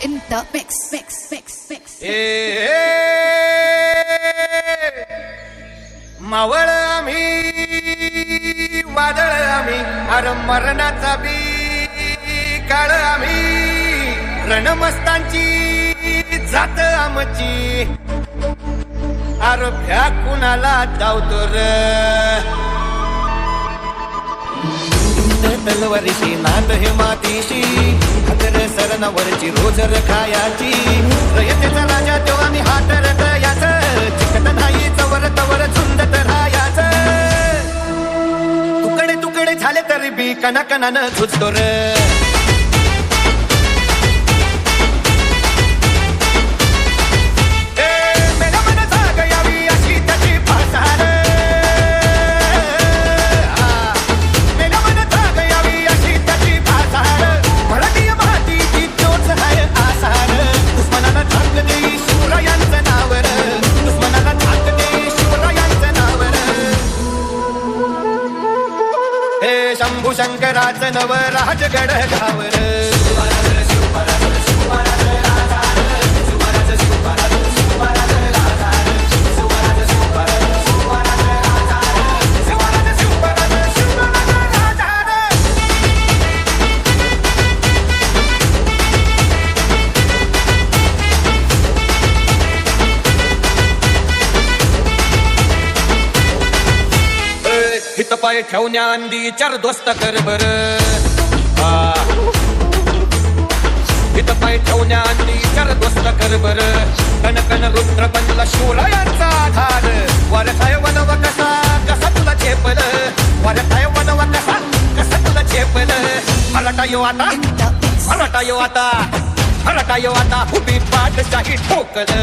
in the mix. Maval आम्ही वादळ आम्ही अर मरणाचा बी काळ आम्ही रणमस्तांची जात आमची अर भ्या कुणाला धावतो र तलवारीशी नांद हे मातीशी हजर सरणावरची रोजर खायाची रयतेचा राजा तेव्हा मी हात रयाच चिकट नाही चवर तवर झुंजत राहायच तुकडे तुकडे झाले तरी बी कणाकणानं झुजतो र शंभू शंकराचं नव राजगड गावर हित पाय ठेवण्या अंदी चार दोस्त कर बर हित पाय ठेवण्या अंदी चार दोस्त कर बर कन कन रुद्र बनला शिवरायांचा आधार वारसाय वनव कसा कसा तुला झेपल वारसाय वनव कसा कसा तुला झेपल मराठा यो आता मराठा यो आता मराठा यो आता उभी पाठशाही ठोकल